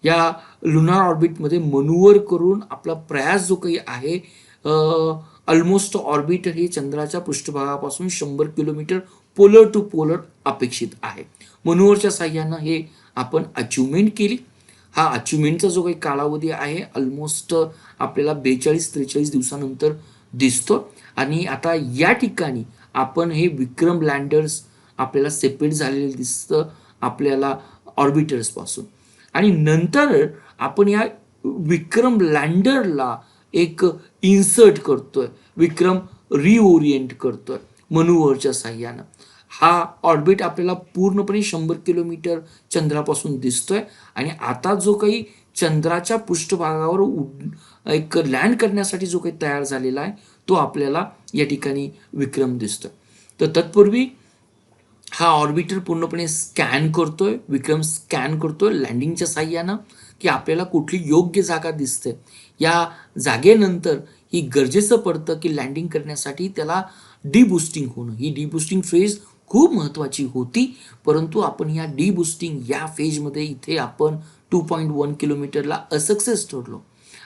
या लुनार ऑर्बिटमध्ये मनूवर करून आपला प्रयास जो काही आहे ऑलमोस्ट ऑर्बिटर हे चंद्राच्या पृष्ठभागापासून 100 किलोमीटर पोलर टू पोलर अपेक्षित आहे. मनूवरच्या साह्यानं हे आपण अचिव्हमेंट केली. हा अचिव्हमेंटचा जो काही कालावधी आहे ऑलमोस्ट आपल्याला 42-43 दिवसानंतर दिसतो. आणि आता या ठिकाणी आपण हे विक्रम लँडर्स आपल्याला सेपरेट झालेलं दिसतं आपल्याला ऑर्बिटर्स पासून. आणि नंतर आपण या विक्रम लँडरला एक इन्सर्ट करतोय, विक्रम रिओरिएंट करतोय मनोव्हरच्या साह्यानं. हा ऑर्बिट आपल्याला पूर्णपणे 100 किलोमीटर चंद्रापासून दिसतोय. आणि आता जो काही चंद्राच्या पृष्ठभागावर एक लँड करण्यासाठी जो काही तयार झालेला आहे तो आपल्याला या ठिकाणी विक्रम दिसतोय. तर तत्पूर्वी हा ऑर्बिटर पूर्णपणे स्कॅन करतोय, विक्रम स्कॅन करतोय लँडिंगच्या साह्यानं, की आपल्याला कुठली योग्य जागा दिसते. या जागेनंतर ही गरजेचं पडतं की लँडिंग करण्यासाठी त्याला डीबुस्टिंग होणं. ही डीबुस्टिंग फेज खूप महत्त्वाची होती, परंतु आपण या डीबुस्टिंग या फेजमध्ये इथे आपण 2.1 किलोमीटरला असक्सेस ठरलो.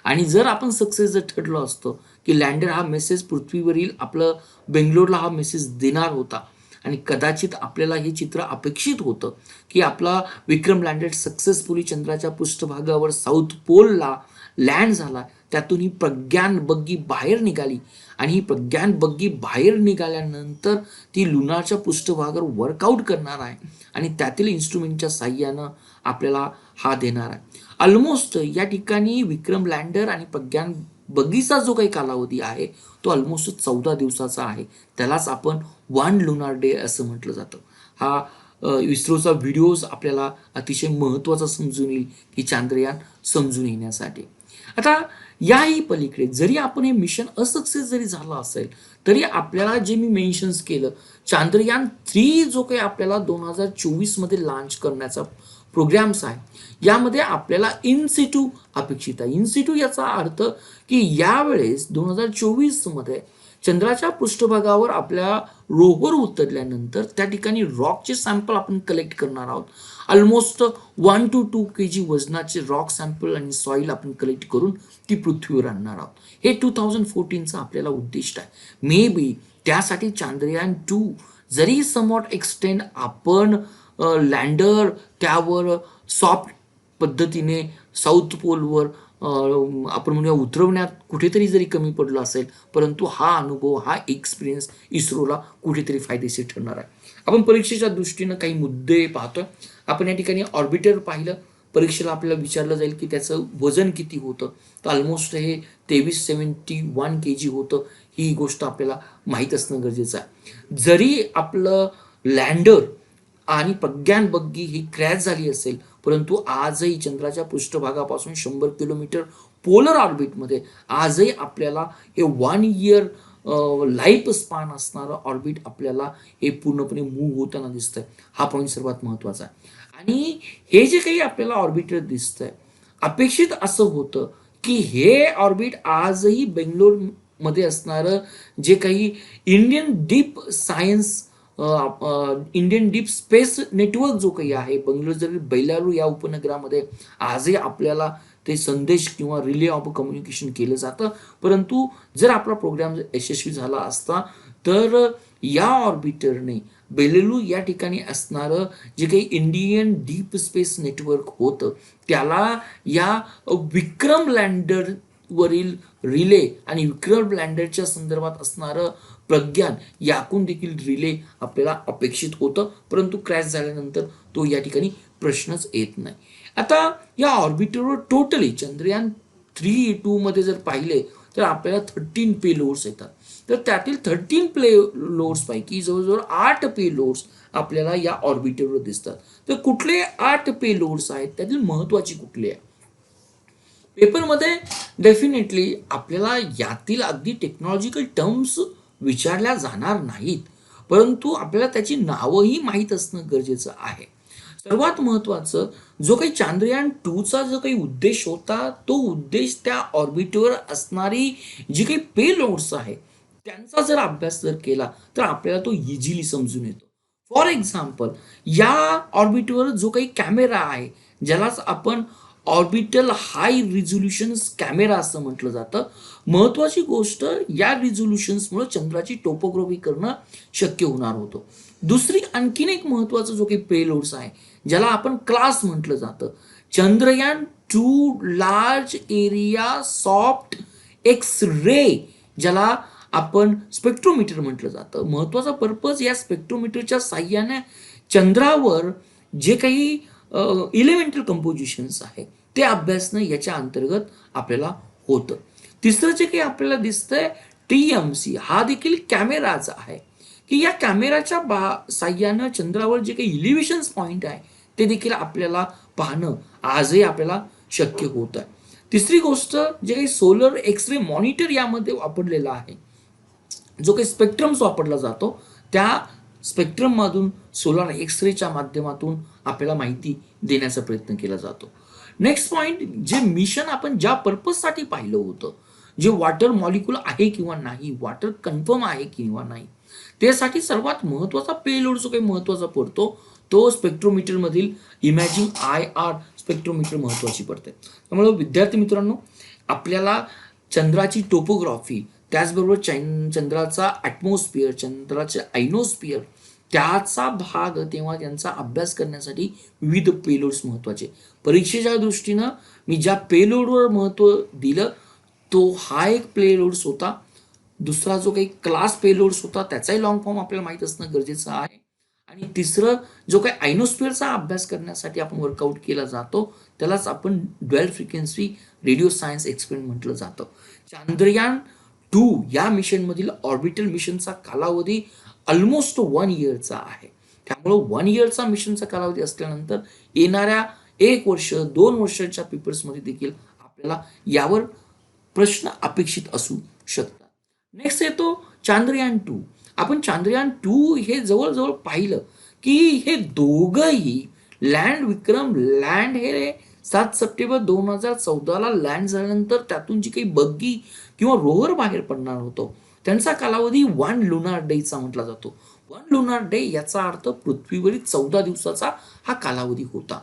आणि जर आपण सक्सेस जर ठरलो असतो की लँडर हा मेसेज पृथ्वीवरील आपलं बेंगलोरला हा मेसेज देणार होता, आणि कदाचित आपल्याला हे चित्र अपेक्षित होतं की आपला विक्रम लँडर सक्सेसफुली चंद्राच्या पृष्ठभागावर साऊथ पोलला लँड झाला. त्यातून ही प्रज्ञान बग्गी बाहेर निघाली, आणि ही प्रज्ञान बग्गी बाहेर निघाल्यानंतर ती लुनारच्या पृष्ठभागावर वर्कआउट करणार आहे, आणि त्यातील इन्स्ट्रुमेंटच्या साह्यानं आपल्याला हा देणार आहे. ऑलमोस्ट या ठिकाणी विक्रम लँडर आणि प्रज्ञान बग्गीचा जो काही कालावधी आहे तो ऑलमोस्ट 14 दिवसाचा आहे. त्यालाच आपण 1 लुनार डे असं म्हटलं जातं. हा इस्रोचा व्हिडिओज आपल्याला अतिशय महत्त्वाचा समजून येईल की चांद्रयान समजून येण्यासाठी. आता याही पलीकडे जरी आपण हे मिशन असक्सेस जरी झालं असेल तरी आपल्याला जे मी मेन्शन्स केलं, चांद्रयान 3 जो काही आपल्याला 2024 मध्ये लॉन्च करण्याचा प्रोग्राम्स आहे, यामध्ये आपल्याला इन सिटू अपेक्षित आहे. इन सिटू याचा अर्थ की यावेळेस 2024 मध्ये चंद्राच्या पृष्ठभागावर आपल्या रोव्हर उतरल्यानंतर त्या ठिकाणी रॉकचे सॅम्पल आपण कलेक्ट करणार आहोत. ऑलमोस्ट 1 to 2 kg वजनाचे रॉक सॅम्पल आणि सॉईल आपण कलेक्ट करून ती पृथ्वीवर आणणार आहोत. हे 2014चं आपल्याला उद्दिष्ट आहे. मे बी त्यासाठी चांद्रयान 2 जरी समवॉट एक्सटेंड आपण लँडर त्यावर सॉफ्ट पद्धतीने साऊथ पोलवर आपण म्हणूया उतरवण्यात कुठेतरी जरी कमी पडलं असेल, परंतु हा अनुभव हा एक्सपिरियन्स इस्रोला कुठेतरी फायदेशीर ठरणार आहे. आपण परीक्षेच्या दृष्टीनं काही मुद्दे पाहतोय. आपण या ठिकाणी ऑर्बिटर पाहिलं. परीक्षेला आपल्याला विचारलं जाईल की त्याचं वजन किती होतं, तर ऑलमोस्ट हे 2371 kg होतं. ही गोष्ट आपल्याला माहीत असणं गरजेचं आहे. जरी आपलं लँडर आणि प्रज्ञान बग्गी ही क्रॅश झाली असेल, परंतु आजही चंद्राच्या पृष्ठभागापासून 100 किलोमीटर पोलर ऑर्बिटमध्ये आजही आपल्याला हे 1 इयर लाईफ स्पॅन असणारं ऑर्बिट आपल्याला हे पूर्णपणे मूव्ह होताना दिसतंय. हा पॉईंट सर्वात महत्त्वाचा आहे. आणि हे जे काही आपल्याला ऑर्बिटर दिसतंय, अपेक्षित असं होतं की हे ऑर्बिट आजही बेंगलोरमध्ये असणारं जे काही Indian deep science Indian deep space network जो काही आहे बेंगलोर जरी बेलारू या उपनगरामध्ये आजही आपल्याला ते संदेश किंवा रिले ऑफ कम्युनिकेशन केलं जातं. परंतु जर आपला प्रोग्राम यशस्वी झाला असता तर या ऑर्बिटरने बेलेलू या ठिकाणी असणारं जे काही इंडियन डीप स्पेस नेटवर्क होतं त्याला या विक्रम लँडर वरील रिले आणि विक्रम लँडरच्या संदर्भात असणारं प्रज्ञान याकून देखील रिले आपल्याला अपेक्षित होतं, परंतु क्रॅश झाल्यानंतर तो या ठिकाणी प्रश्नच येत नाही. आता या ऑर्बिटरवर टोटली चंद्रयान 3-2 मध्ये जर पाहिले तर आपल्याला 13 पेलोड्स येतात. तर त्यातील 13 पेलोड्स पैकी जवळजवळ 8 पेलोड्स आपल्याला या ऑर्बिटरवर दिसतात. तर कुठले 8 पेलोड्स आहेत, त्यातील महत्त्वाची कुठली आहे? पेपरमध्ये डेफिनेटली आपल्याला यातील अगदी टेक्नॉलॉजिकल टर्म्स विचारल्या जाणार नाहीत, परंतु आपल्याला त्याची नावंही माहीत असणं गरजेचं आहे. सर्वात महत्त्वाचं जो काही चांद्रयान 2चा जो काही उद्देश होता, तो उद्देश त्या ऑर्बिटवर असणारी जी काही पेलोड्स आहे त्यांचा जर अभ्यास जर केला तर आपल्याला तो इझिली समजून येतो. फॉर एक्झाम्पल, या ऑर्बिटवर जो काही कॅमेरा आहे ज्यालाच आपण ऑर्बिटल हाय रिझोल्युशन कॅमेरा असं म्हटलं जातं. महत्त्वाची गोष्ट, या रिझोल्युशन्समुळे चंद्राची टोपोग्राफी करणं शक्य होणार होतं. दुसरी आणखीन एक महत्त्वाचं जो काही पेलोड्स आहे ज्याला आपण क्लास म्हटलं जातं, Chandrayaan two large area soft X ray, ज्याला आपण स्पेक्ट्रोमीटर म्हटलं जातं. महत्वाचा पर्पज या स्पेक्ट्रोमीटरच्या साह्याने चंद्रावर जे काही इलेमेंटल कंपोजिशन्स आहे ते अभ्यासणं याच्या अंतर्गत आपल्याला होतं. तिसरं जे काही आपल्याला दिसतंय TMC, हा देखील कॅमेराचा आहे की या कॅमेराच्या साह्यानं चंद्रावर जे काही इलिव्हेशन पॉइंट आहे ते देखील आपल्याला पाहणं आजही आपल्याला शक्य होत आहे. तिसरी गोष्ट, जे काही सोलर एक्सरे मॉनिटर यामध्ये वापरलेला आहे, जो काही स्पेक्ट्रम्स वापरला जातो त्या स्पेक्ट्रम मधून सोलर एक्सरेच्या माध्यमातून आपल्याला माहिती देण्याचा प्रयत्न केला जातो. नेक्स्ट पॉइंट, जे मिशन आपण ज्या पर्पजसाठी पाहिलं होतं, जे वॉटर मॉलिक्युल आहे किंवा नाही, वॉटर कन्फर्म आहे किंवा नाही, त्यासाठी सर्वात महत्वाचा पेलोड जो काही महत्वाचा पडतो तो स्पेक्ट्रोमीटर मधील इमॅजिंग IR स्पेक्ट्रोमीटर महत्वाची पडते. त्यामुळे विद्यार्थी मित्रांनो, आपल्याला चंद्राची टोपोग्राफी, त्याचबरोबर चंद्राचा ॲटमॉस्फिअर, चंद्राचे आयनोस्फिअर, त्याचा भाग तेव्हा त्यांचा अभ्यास करण्यासाठी विविध पेलोड्स महत्वाचे. परीक्षेच्या दृष्टीनं मी ज्या पेलोडवर महत्व दिलं तो हा एक पेलोड्स होता. दुसरा जो काही क्लास पेलोड्स होता त्याचाही लॉंग फॉर्म आपल्याला माहीत असणं गरजेचं आहे. आणि तिसरं, जो काही आयनोस्फिअरचा अभ्यास करण्यासाठी आपण वर्कआउट केला जातो त्यालाच आपण dual frequency radio science experiment म्हटलं जातं. चांद्रयान 2 या मिशनमधील ऑर्बिटल मिशनचा कालावधी ऑलमोस्ट 1 इयरचा आहे. त्यामुळं 1 इयरचा मिशनचा कालावधी असल्यानंतर येणाऱ्या 1 वर्ष 2 वर्षाच्या पेपर्समध्ये देखील आपल्याला यावर प्रश्न अपेक्षित असू शकतात. नेक्स्ट येतो चांद्रयान 2. आपण चांद्रयान 2 हे जवळजवळ पाहिलं की हे दोघंही विक्रम लँड हे 7 सप्टेंबर 2014ला लँड झाल्यानंतर त्यातून जी काही बग्गी किंवा रोवर बाहेर पडणार होतो त्यांचा कालावधी 1 लुनार डेचा म्हटला जातो. 1 लुनार डे याचा अर्थ पृथ्वीवरील 14 दिवसाचा हा कालावधी होता.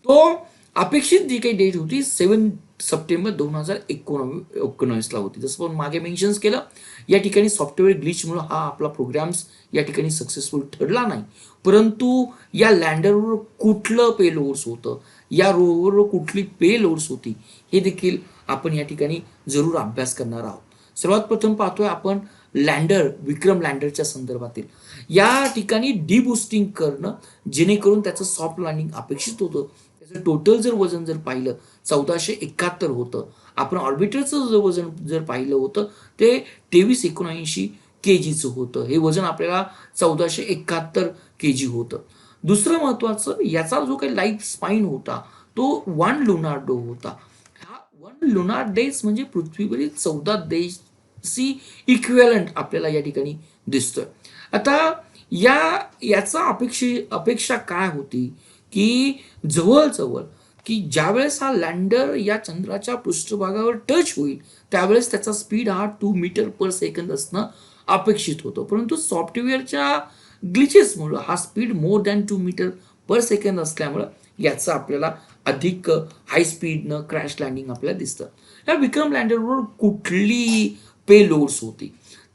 तो अपेक्षित जी काही डेट होती 7 सप्टेंबर 2019ला होती. जसं पण मागे मेन्शन केलं, या ठिकाणी सॉफ्टवेअर ग्लिचमुळे हा आपला प्रोग्राम्स या ठिकाणी सक्सेसफुल ठरला नाही. परंतु या लँडरवर कुठलं पेलोड्स होतं, या रोवरवर कुठली पेलोड्स होती, हे देखील आपण या ठिकाणी जरूर अभ्यास करणार आहोत. सर्वात प्रथम पाहतोय आपण विक्रम लँडरच्या संदर्भातील. या ठिकाणी डीबुस्टिंग करणं जेणेकरून त्याचं सॉफ्ट लँडिंग अपेक्षित होतं. त्याचं टोटल जर वजन जर पाहिलं 1471 होतं. आपण ऑर्बिटरचं जर वजन जर पाहिलं होतं ते 2379 kgचं होतं. हे वजन आपल्याला 1471 kg होतं. दुसरं महत्वाचं, याचा जो काही लाईफ स्पाईन होता तो 1 लुनार डे होता. हा 1 लुनार डेज म्हणजे पृथ्वीवरील 14 देशी इक्विव्हॅलंट आपल्याला या ठिकाणी दिसतोय. आता याचा अपेक्षा काय होती की जवळजवळ की ज्यावेळेस हा लँडर या चंद्राच्या पृष्ठभागावर टच होईल त्यावेळेस त्याचा स्पीड हा 2 मीटर पर सेकंद असणं अपेक्षित होतं. परंतु सॉफ्टवेअरच्या ग्लिचेसमुळे हा speed more than 2 meter per second असल्यामुळं याचा आपल्याला अधिक हाय स्पीडनं क्रॅश लँडिंग आपल्याला दिसतं. या विक्रम लँडरवर कुठली पेलोड्स होती,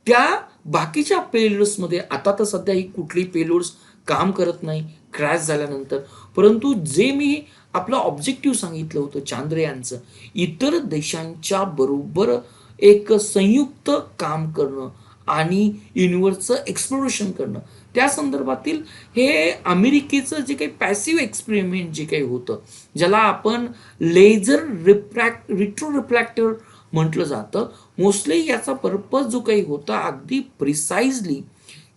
त्या बाकीच्या पेलोड्समध्ये आता तर सध्या ही कुठली पेलोड्स काम करत नाही क्रॅश झाल्यानंतर. परंतु जे मी आपलं ऑब्जेक्टिव्ह सांगितलं होतं चांद्रयानचं, इतर देशांच्या बरोबर एक संयुक्त काम करणं आणि युनिव्हर्सचं एक्सप्लोरेशन करणं, त्या संदर्भातील हे अमेरिकेचं जे काही पॅसिव्ह एक्सपेरिमेंट जे काही होतं, ज्याला आपण लेझर रिट्रो रिफ्रॅक्टर म्हटलं जातं. मोस्टली याचा पर्पज जो काही होता अगदी प्रिसाइजली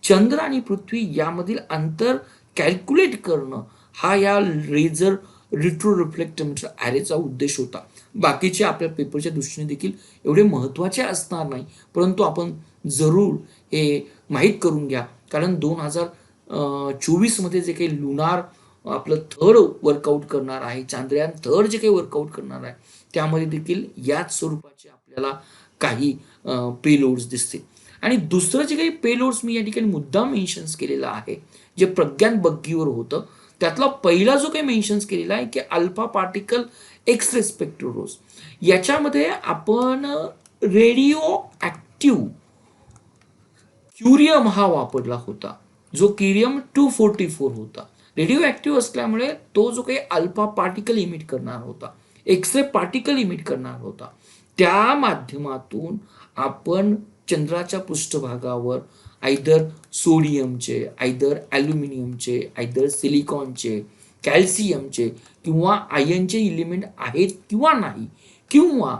चंद्र आणि पृथ्वी यामधील अंतर कॅल्क्युलेट करणं, हा या लेझर रिट्रो रिफ्लेक्टोमीटर ॲरेचा उद्देश होता. बाकीचे आपल्या पेपरच्या दृष्टीने देखील एवढे महत्त्वाचे असणार नाही, परंतु आपण जरूर हे माहीत करून घ्या. कारण 2024 मध्ये जे काही लुनार आपलं थर्ड वर्कआउट करणार आहे, चांद्रयान थर्ड जे काही वर्कआउट करणार आहे, त्यामध्ये देखील याच स्वरूपाचे आपल्याला काही पेलोड्स दिसतील. आणि दुसरं जे काही पेलोड्स मी या ठिकाणी मुद्दाम मेन्शन्स केलेलं आहे, जे प्रज्ञान बग्गीवर होतं, त्यातला पहिला जो काही मेन्शन्स केलेला आहे की अल्फा पार्टिकल एक्सरे स्पेक्ट्रोरोज, याच्यामध्ये आपण रेडिओ ॲक्टिव्ह क्युरियम हा वापरला होता, जो क्युरियम 244 होता. रेडिओ ॲक्टिव्ह असल्यामुळे तो जो काही अल्फा पार्टिकल इमिट करणार होता, एक्स रे पार्टिकल इमिट करणार होता. त्या माध्यमातून आपण चंद्राच्या पृष्ठभागावर आयदर सोडियमचे, आयदर ॲल्युमिनियमचे, आयदर सिलिकॉनचे, कॅल्शियमचे किंवा आयनचे इलिमेंट आहेत किंवा नाही, किंवा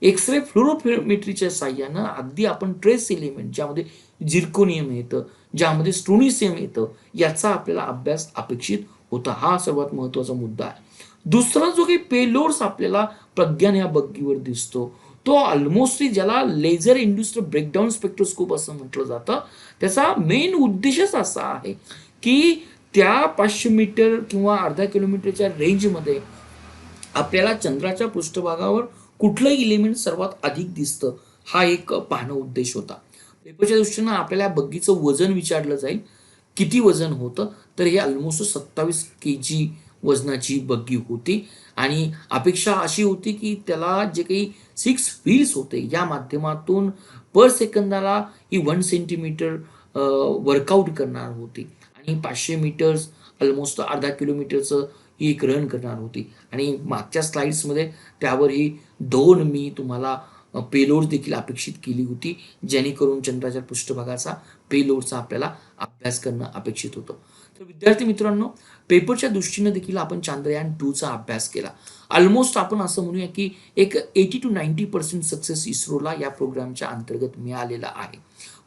एक्स-रे फ्लोरोमेट्रीच्या साहाय्यानं अगदी आपण ट्रेस एलिमेंट ज्यामध्ये झिर्कोनियम येतं, ज्यामध्ये स्ट्रोनिसियम येतं, याचा आपल्याला अभ्यास अपेक्षित होता. हा सर्वात महत्त्वाचा मुद्दा आहे. दुसरा जो काही पेलोड्स आपल्याला प्रज्ञान या बग्गीवर दिसतो, तो ऑलमोस्ट ज्याला लेझर इंड्युस्ड ब्रेकडाऊन स्पेक्ट्रोस्कोप असं म्हटलं जातं. त्याचा मेन उद्देशच असा आहे की त्या 500 मीटर किंवा अर्धा किलोमीटरच्या रेंजमध्ये आपल्याला चंद्राच्या पृष्ठभागावर कुठलं इलिमेंट सर्वात अधिक दिसतं, हा एक पाहणं उद्देश होता. पेपरच्या दृष्टीनं आपल्याला बग्गीचं वजन विचारलं जाईल, किती वजन होतं, तर हे ऑलमोस्ट 27 kg वजनाची बग्गी होती आणि अपेक्षा अशी होती की त्याला जे काही 6 व्हील्स होते या माध्यमातून पर सेकंदाला ही 1 सेंटीमीटर वर्कआउट करणार होती आणि 500 मीटर्स ऑलमोस्ट अर्धा किलोमीटरचं ही एक रन करणार होती. आणि मागच्या स्लाइड्समध्ये त्यावर ही 2 मी तुम्हाला पेलोड देखील अपेक्षित केली होती, जेणेकरून चंद्राच्या पृष्ठभागाचा पेलोडचा आपल्याला अभ्यास करणं अपेक्षित होतं. तर विद्यार्थी मित्रांनो, पेपरच्या दृष्टीनं देखील आपण चांद्रयान 2चा अभ्यास केला. ऑलमोस्ट आपण असं म्हणूया की एक 80 to 90% सक्सेस इस्रोला या प्रोग्रामच्या अंतर्गत मिळालेला आहे.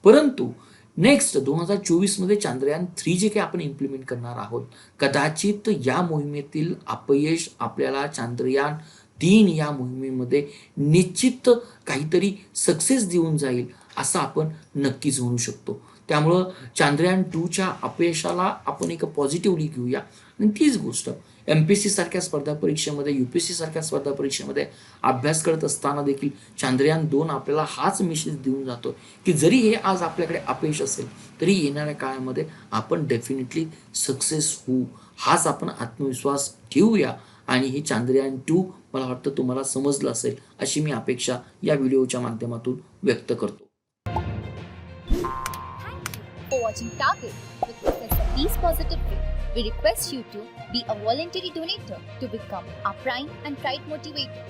परंतु नेक्स्ट 2024 मध्ये चांद्रयान 3 जे काही आपण इम्प्लिमेंट करणार आहोत, कदाचित या मोहिमेतील अपयश आपल्याला चांद्रयान 3 या मोहिमेमध्ये निश्चित काहीतरी सक्सेस देऊन जाईल असं आपण नक्कीच म्हणू शकतो. त्यामुळं चांद्रयान 2च्या अपयशाला आपण एक पॉझिटिव्हली घेऊया. आणि तीच गोष्ट MPSC सारख्या स्पर्धा परीक्षेमध्ये, UPSC सारख्या स्पर्धा परीक्षेमध्ये अभ्यास करत असताना देखील चांद्रयान 2 आपल्याला हाच मेसेज देऊन जातो की जरी हे आज आपल्याकडे अपयश असेल तरी येणाऱ्या काळामध्ये आपण डेफिनेटली सक्सेस होऊ, हाच आपण आत्मविश्वास ठेवूया. आणि हे चांद्रयान 2 मला वाटतं तुम्हाला समजलं असेल अशी मी अपेक्षा या व्हिडिओच्या माध्यमातून व्यक्त करतो. For watching Target with Professor Peace Positive Way, we request you to be a voluntary donator to become our prime and pride motivator.